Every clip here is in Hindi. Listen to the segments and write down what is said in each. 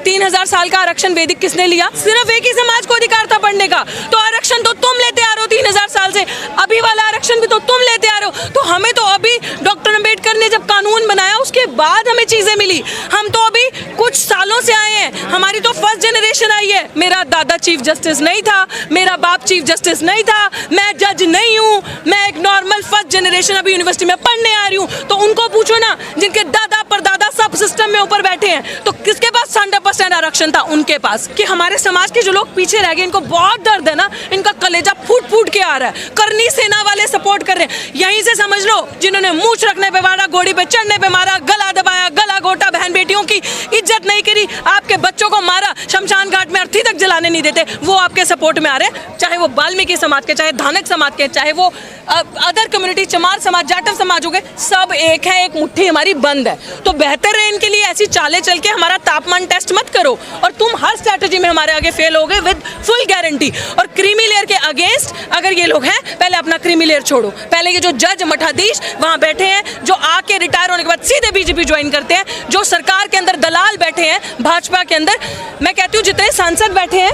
3000 साल का आरक्षण वैदिक किसने लिया? सिर्फ एक ही समाज को अधिकार था पढ़ने का। तो आरक्षण तो तुम लेते आ रहे हो 3000 साल से, अभी वाला आरक्षण भी तो तुम लेते आ रहे हो। तो हमें तो अभी डॉक्टर अम्बेडकर ने जब कानून बनाया उसके बाद हमें चीजें मिली। हम तो अभी कुछ सालों से आए हैं, हमारी तो फर्स्ट जनरेशन आई है। मेरा दादा चीफ जस्टिस नहीं था, मेरा बाप चीफ जस्टिस नहीं था, मैं जज नहीं हूँ, मैं एक नॉर्मल फर्स्ट जनरेशन अभी यूनिवर्सिटी में पढ़ने आ रही हूँ। तो उनको पूछो ना, जिनके दादा परदादा सब सिस्टम में ऊपर बैठे हैं, तो किसके पास 100% आरक्षण था? उनके पास। कि हमारे समाज के जो लोग पीछे रह गए, इनको बहुत दर्द है ना, इनका कलेजा फूट फूट के आ रहा है। करनी सेना वाले सपोर्ट कर रहे हैं, यहीं से समझ लो। जिन्होंने मूंछ रखने पे मारा, घोड़ी पे चढ़ने पे मारा, गला दबाया, गला घोटा, बहन बेटियों की इज्जत नहीं करी, आपके बच्चों को मारा, शमशान घाट में अर्थी तक जलाने नहीं देते, वो आपके सपोर्ट में आ रहे हैं। चाहे वो वाल्मीकि समाज के, चाहे धानक समाज के, चाहे वो अदर कम्युनिटी, चमार समाज, जाटव समाज हो गए, सब एक है, एक मुट्ठी हमारी बंद है। तो बेहतर है इनके लिए ऐसी चालें चल के हमारा तापमान टेस्ट मत करो। और तुम हर स्ट्रैटेजी में हमारे आगे फेल हो गए विद फुल गारंटी। और क्रीमी लेयर के अगेंस्ट अगर ये लोग हैं, पहले अपना क्रीमी लेयर छोड़ो। पहले ये जो जज मठाधीश वहां बैठे हैं, जो आके रिटायर होने के बाद सीधे बीजेपी ज्वाइन करते हैं, जो सरकार के अंदर दलाल बैठे हैं, भाजपा के अंदर, मैं कहती हूँ जितने सांसद बैठे हैं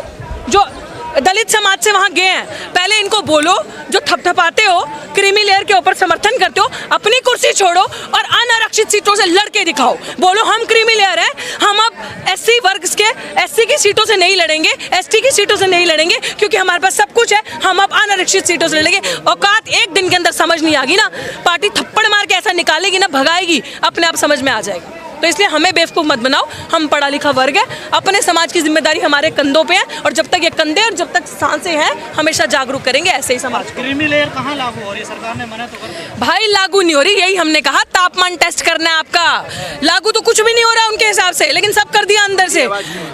जो दलित समाज से वहां गए हैं, पहले इनको बोलो, जो थपथपाते हो, क्रीमी लेयर के ऊपर समर्थन करते हो, अपनी कुर्सी छोड़ो और अनारक्षित सीटों से लड़के दिखाओ। बोलो हम क्रीमी लेयर हैं, हम अब एससी वर्ग के, एससी की सीटों से नहीं लड़ेंगे, एसटी की सीटों से नहीं लड़ेंगे, क्योंकि हमारे पास सब कुछ है, हम अब अनारक्षित सीटों से लड़ेंगे। औकात एक दिन के अंदर समझ नहीं आएगी ना, पार्टी थप्पड़ मार के ऐसा निकालेगी ना, भगाएगी, अपने आप समझ में आ जाएगा। तो इसलिए हमें बेवकूफ़ मत बनाओ, हम पढ़ा लिखा वर्ग है, अपने समाज की जिम्मेदारी हमारे कंधों पे है, और जब तक ये कंधे और जब तक सांसें हैं, हमेशा जागरूक करेंगे ऐसे ही समाज। क्रीमी लेयर कहाँ लागू हो रही है? सरकार ने मना तो कर दिया। भाई लागू नहीं हो रही, यही हमने कहा, तापमान टेस्ट करना है आपका। लागू तो कुछ भी नहीं हो रहा उनके हिसाब से, लेकिन सब कर दिया अंदर से।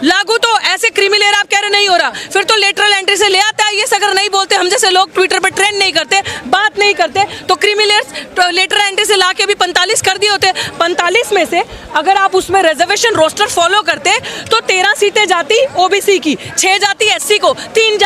लागू तो ऐसे क्रीमी लेयर आप कह रहे नहीं हो रहा, फिर तो लेटरल एंट्री से ले आता है। ये अगर नहीं बोलते, हम जैसे लोग ट्विटर पर ट्रेंड नहीं करते, बात नहीं करते, तो क्रीमी लेयर लेटरल एंट्री से ला के भी 45 कर दिए होते। 45 में से अगर आप उसमें रिजर्वेशन रोस्टर फॉलो करते तो 13 सीटें जाती ओबीसी की, 6 जाती एससी को, 3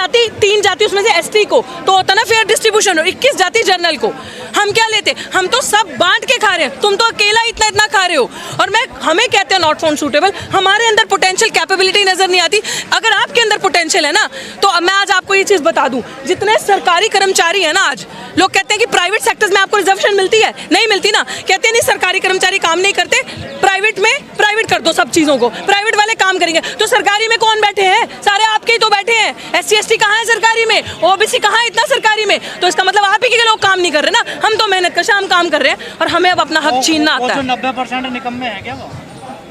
जाती उसमें से एसटी को, तो होता ना फेयर डिस्ट्रीब्यूशन, और 21 जाती जनरल को। हम क्या लेते? हम तो सब बांट के खा रहे हैं, तुम तो अकेला इतना खा रहे हो। और हमें कहते हैं नॉट फाउंड सूटेबल, हमारे अंदर पोटेंशियल कैपेबिलिटी नजर नहीं आती। अगर आपके अंदर पोटेंशियल है ना, तो मैं आज आपको ये चीज बता दूं, जितने सरकारी कर्मचारी है ना, आज लोग कहते हैं कि प्राइवेट सेक्टर्स में आपको रिजर्वेशन मिलती है, नहीं मिलती ना, कहते हैं नहीं सरकारी कर्मचारी काम नहीं करते, प्राइवेट में प्राइवेट कर दो सब चीजों को, प्राइवेट वाले काम करेंगे। तो सरकारी में कौन बैठे हैं? सारे आपके ही तो बैठे हैं। एससी एसटी कहाँ है सरकारी में? ओबीसी कहाँ है इतना सरकारी में? तो इसका मतलब आप ही के लोग काम नहीं कर रहे ना, हम तो मेहनत कश, हम काम कर रहे हैं, और हमें अब अपना हक छीनना आता है। 90% निकम्मे हैं क्या वो?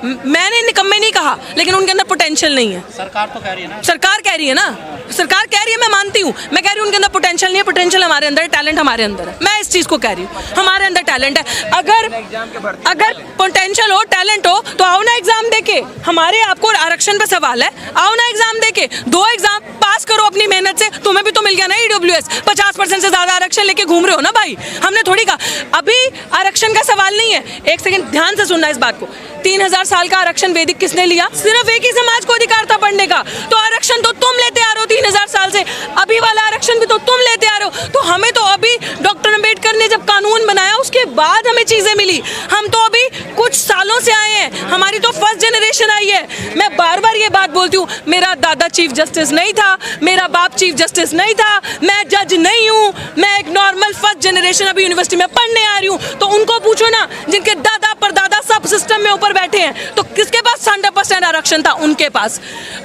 मैंने निकम्मे नहीं कहा, लेकिन उनके अंदर पोटेंशियल नहीं है। सरकार तो कह रही है ना, सरकार कह रही है ना, सरकार कह रही है, मैं मानती हूँ, मैं कह रही हूँ उनके अंदर पोटेंशियल नहीं है। पोटेंशियल हमारे अंदर, टैलेंट हमारे अंदर है, मैं इस चीज को कह रही हूँ, हमारे अंदर टैलेंट है। अगर पोटेंशियल हो, टैलेंट हो, तो आओ ना एग्जाम देके। हमारे आपको आरक्षण पे सवाल है, आओ ना एग्जाम देके, 2 एग्जाम पास करो अपनी मेहनत से। तुम्हें भी तो मिल गया ना ईडब्ल्यूएस, 50% से ज्यादा आरक्षण लेके घूम रहे हो ना भाई, हमने थोड़ी कहा। अभी आरक्षण का सवाल नहीं है, एक सेकंड ध्यान से सुनना इस बात को। 3000 साल का आरक्षण वैदिक किसने लिया? सिर्फ एक ही समाज को अधिकार था पढ़ने का। तो आरक्षण तो तुम लेते आ रहे हो 3000 साल से, अभी वाला आरक्षण भी तो तुम लेते आ रहे हो। तो हमें तो अभी डॉक्टर अम्बेडकर ने जब कानून बनाया उसके बाद हमें चीजें मिली। हम तो अभी कुछ सालों से आए हैं, हमारी तो फर्स्ट जनरेशन आई है। मैं बार बार ये बात बोलती हूँ, मेरा दादा चीफ जस्टिस नहीं था, मेरा बाप चीफ जस्टिस नहीं था, मैं जज नहीं हूँ, मैं एक नॉर्मल फर्स्ट जनरेशन अभी यूनिवर्सिटी में पढ़ने आ रही हूँ। तो उनको पूछो ना, जिनके दादा परदादा सब सिस्टम में ऊपर बैठे हैं, तो किसके पास 100% आरक्षण था? उनके पास।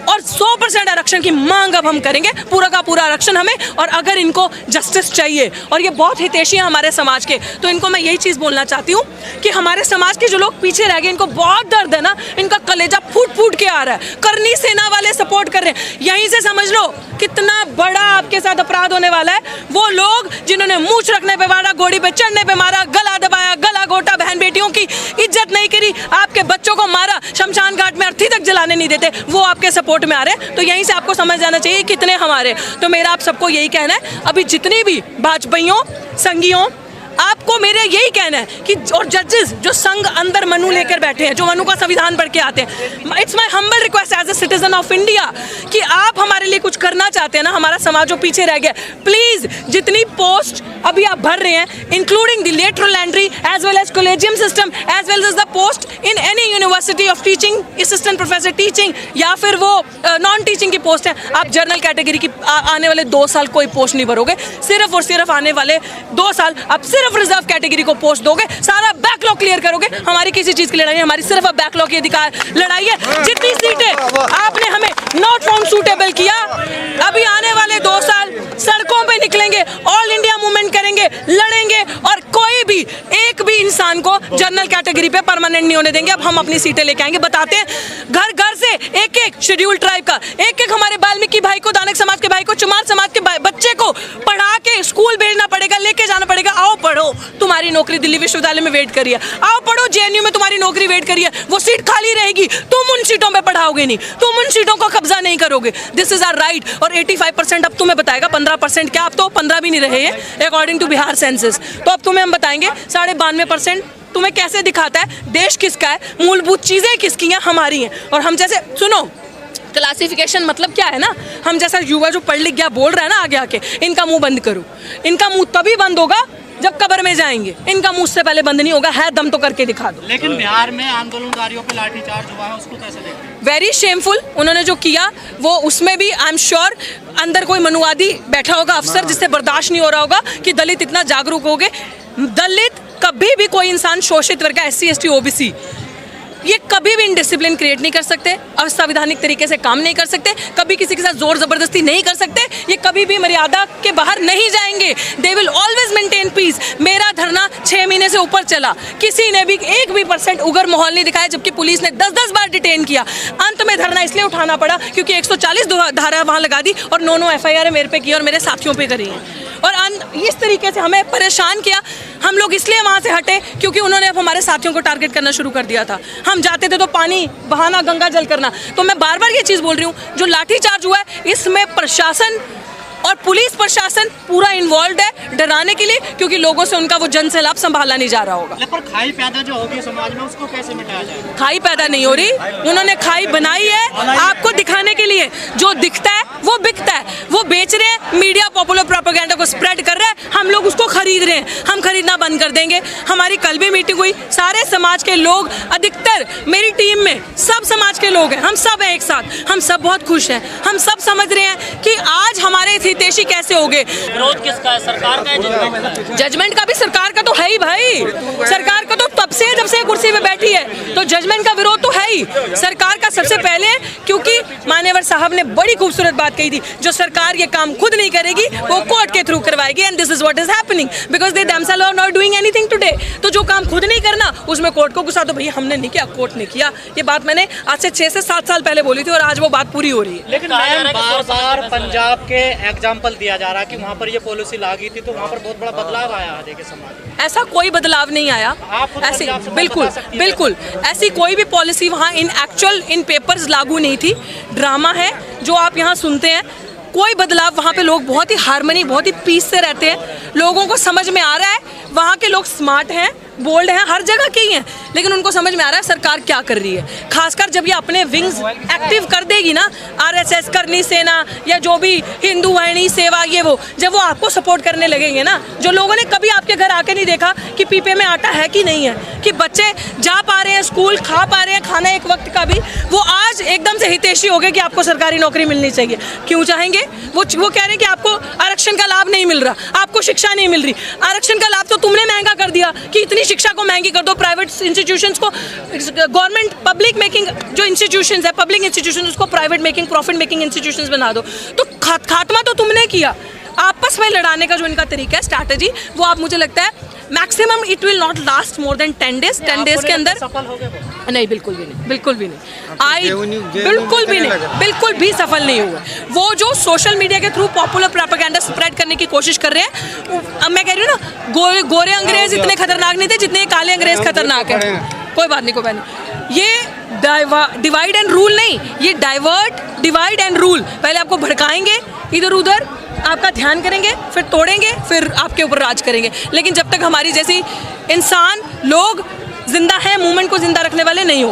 और 100% आरक्षण की मांग अब हम करेंगे, पूरा का पूरा आरक्षण हमें। और अगर इनको जस्टिस चाहिए, और ये बहुत हितैषी है हमारे समाज के, तो इनको मैं यही चीज बोलना चाहती हूँ कि हमारे समाज के जो लोग पीछे रह गए, इनको बहुत दर्द है ना, इनका कलेजा फूट फूट के आ रहा है। करनी सेना वाले सपोर्ट कर रहे हैं, यहीं से समझ लो कितना बड़ा आपके साथ अपराध होने वाला है। वो लोग जिन्होंने मूंछ रखने पे मारा, घोड़ी पे चढ़ने पे मारा, गला दबाया, गला घोटा, बहन बेटियों की इज्जत नहीं करी, आपके बच्चों को मारा, शमशान घाट में अर्थी तक जलाने नहीं देते, वो आपके सपोर्ट में आ रहे हैं। तो यहीं से आपको समझ जाना चाहिए कितने हमारे। तो मेरा आप सबको यही कहना है, अभी जितनी भी भाजपाइयों, संघियों, आपको मेरे यही कहना है कि और जजेस जो संघ अंदर मनु लेकर बैठे हैं, जो मनु का संविधान पढ़ के आते हैं, it's my humble request as a citizen of India कि आप हमारे लिए कुछ करना चाहते हैं ना, हमारा समाज जो पीछे रह गया, प्लीज जितनी पोस्ट अभी आप भर रहे हैं, including the lateral entry as well as collegium system as well as the post in any university of teaching, assistant professor teaching या फिर वो नॉन टीचिंग की पोस्ट है। आप जनरल कैटेगरी की आने वाले 2 साल कोई पोस्ट नहीं भरोगे, सिर्फ और सिर्फ आने वाले 2 साल आप सिर्फ रिजर्व कैटेगरी को पोस्ट दोगे, सारा बैकलॉग क्लियर करोगे। हमारी किसी चीज की लड़ाई है, हमारी सिर्फ बैकलॉग की अधिकार लड़ाई है। जितनी सीटें आपने हमें नॉट फाउंड सूटेबल किया, अभी आने वाले 2 साल सड़कों पे निकलेंगे, ऑल इंडिया मूवमेंट करेंगे, लड़ेंगे और कोई भी एक भी इंसान को जनरल कैटेगरी पे परमानेंट नहीं होने देंगे। अब हम अपनी सीटें लेके आएंगे, बताते हैं घर घर से एक एक शेड्यूल ट्राइब का, एक एक हमारे वाल्मीकि भाई को, दानक समाज के भाई को, चमार समाज के बच्चे को पढ़ा के स्कूल भेजना पड़ेगा, लेके जाना पड़ेगा। आओ पढ़ो, तुम्हारी नौकरी दिल्ली विश्वविद्यालय में वेट करिए। आओ पढ़ो, जेएनयू में तुम्हारी नौकरी वेट करिए, वो सीट खाली रहेगी, तुम उन सीटों पे पढ़ाओगे नहीं, तुम उन सीटों को कब्जा नहीं करोगे। This is our right. और 85% अब तुम्हें बताएगा, 15% क्या, अब तो 15 भी नहीं रहे हैं अकॉर्डिंग टू बिहार सेंसस। तो अब तुम्हें हम बताएंगे 92.5% तुम्हें कैसे दिखाता है देश किसका है, मूलभूत चीजें किसकी हैं, हमारी हैं। और हम जैसे सुनो, क्लासिफिकेशन मतलब क्या है ना, हम जैसा युवा जो पढ़ लिख गया बोल रहा है ना आगे आके, इनका मुंह बंद करो। इनका मुंह तभी बंद होगा जब कब्र में जाएंगे, इनका मुंह से पहले बंद नहीं होगा। है दम तो करके दिखा दो। लेकिन बिहार में आंदोलनकारियों पे लाठीचार्ज हुआ है, उसको कैसे देखते हैं? Very shameful. उन्होंने जो किया वो, उसमें भी आई एम श्योर अंदर कोई मनुवादी बैठा होगा अफसर, जिससे बर्दाश्त नहीं हो रहा होगा कि दलित इतना जागरूक हो गए। दलित कभी भी कोई इंसान, शोषित वर्ग का, SC ST OBC, ये कभी भी इनडिसिप्लिन क्रिएट नहीं कर सकते, असंवैधानिक तरीके से काम नहीं कर सकते, कभी किसी के साथ जोर जबरदस्ती नहीं कर सकते, ये कभी भी मर्यादा के बाहर नहीं जाएंगे। They will always maintain piece. मेरा धरना 6 महीने से ऊपर चला, किसी ने भी 1 भी % उग्र माहौल नहीं दिखाया, जबकि पुलिस ने 10-10 बार डिटेन किया। अंत में धरना इसलिए उठाना पड़ा क्योंकि 140 धारा वहाँ लगा दी और 9 FIR मेरे पे की और मेरे साथियों पे करी हैं। और इस तरीके से हमें परेशान किया। हम लोग इसलिए वहाँ से हटे क्योंकि उन्होंने अब हमारे साथियों को टारगेट करना शुरू कर दिया था। हम जाते थे तो पानी बहाना, गंगा जल करना। तो मैं बार बार ये चीज़ बोल रही हूँ, जो लाठीचार्ज हुआ है इसमें प्रशासन और पुलिस प्रशासन पूरा इन्वॉल्व है डराने के लिए, क्योंकि लोगों से उनका वो जन सैलाब संभाला नहीं जा रहा होगा। लेकिन खाई पैदा जो होगी समाज में, उसको कैसे मिटाया जाए? खाई पैदा नहीं हो रही, उन्होंने खाई बनाई है आपको दिखाने के लिए। जो दिखता है वो बिकता है, वो बेच रहे हैं, मीडिया पॉपुलर प्रोपेगेंडा को स्प्रेड कर रहा है, हम लोग उसको खरीद रहे हैं। हम खरीदना बंद कर देंगे। हमारी कल भी मीटिंग हुई, सारे समाज के लोग, अधिकतर मेरी टीम में सब समाज के लोग हैं, हम सब हैं एक साथ, हम सब बहुत खुश हैं। हम सब समझ रहे हैं कि आज हमारे हितैषी कैसे हो गए। विरोध किसका है, सरकार का है, जजमेंट का है? जजमेंट का भी सरकार का तो है ही भाई, सरकार का तो तब से जब से कुर्सी पे बैठी है, तो जजमेंट का विरोध तो है ही सरकार का सबसे पहले, क्योंकि मान्यवर साहब ने बड़ी खूबसूरत बात कही थी, जो सरकार ये काम खुद नहीं करेगी वो कोर्ट के थ्रू करवाएगी। And this is what is happening because they themselves are not doing anything today। तो जो काम खुद नहीं करना उसमें कोर्ट को गुस्सा, तो भैया हमने नहीं किया, कोर्ट ने किया। ये बात मैंने आज से 6 से 7 साल पहले बोली थी और आज वो बात पूरी हो रही है। लेकिन बार पंजाब के एग्जाम्पल दिया जा रहा है कि वहाँ पर ये पॉलिसी लागू थी तो वहाँ पर बहुत बड़ा बदलाव आया है देखिए समाज में। ऐसा कोई बदलाव नहीं आया, ऐसी बिल्कुल ऐसी कोई भी पॉलिसी वहाँ इन पेपर्स लागू नहीं थी। ड्रामा है जो आप यहाँ सुनते हैं, कोई बदलाव वहाँ पे लोग बहुत ही हार्मनी, बहुत ही पीस से रहते हैं। लोगों को समझ में आ रहा है, वहाँ के लोग स्मार्ट हैं, बोल्ड हैं, हर जगह के ही हैं, लेकिन उनको समझ में आ रहा है सरकार क्या कर रही है। खासकर जब ये अपने विंग्स एक्टिव कर देगी ना, RSS, करनी सेना या जो भी हिंदू वाहिनी सेवा, ये वो, जब वो आपको सपोर्ट करने लगेंगे ना, जो लोगों ने कभी आपके घर आके नहीं देखा कि पीपे में आटा है कि नहीं है, कि बच्चे जा पा रहे हैं स्कूल, खा पा रहे हैं खाना एक वक्त का भी, वो आज एकदम से हितैषी हो गए कि आपको सरकारी नौकरी मिलनी चाहिए। क्यों चाहेंगे? वो कह रहे हैं कि आपको आरक्षण का लाभ नहीं मिल रहा, आपको शिक्षा नहीं मिल रही। आरक्षण का लाभ तो तुमने महंगा कर दिया कि इतनी शिक्षा को महंगी कर दो, प्राइवेट इंस्टीट्यूशंस को, गवर्नमेंट पब्लिक मेकिंग जो इंस्टीट्यूशंस है, पब्लिक इंस्टीट्यूशंस, उसको private making, profit making institutions बना दो। तो खात्मा तो तुमने किया। आपस में लड़ाने का जो इनका तरीका है, स्ट्रैटेजी, वो आप, मुझे लगता है maximum it will not last more than 10 days. 10 days के अंदर सफल हो गए? नहीं, बिल्कुल भी नहीं, बिल्कुल भी नहीं, बिल्कुल भी सफल नहीं हुआ। वो जो सोशल मीडिया के थ्रू पॉपुलर प्रोपेगेंडा स्प्रेड करने की कोशिश कर रहे हैं, अब मैं कह रही हूँ ना, गोरे अंग्रेज इतने खतरनाक नहीं थे जितने काले अंग्रेज खतरनाक है। कोई बात नहीं। ये डिवाइड एंड रूल नहीं, ये डाइवर्ट, डिवाइड एंड रूल। पहले आपको भड़काएंगे इधर उधर, आपका ध्यान करेंगे, फिर तोड़ेंगे, फिर आपके ऊपर राज करेंगे। लेकिन जब तक हमारी जैसी इंसान लोग जिंदा हैं, मूवमेंट को जिंदा रखने वाले नहीं हो।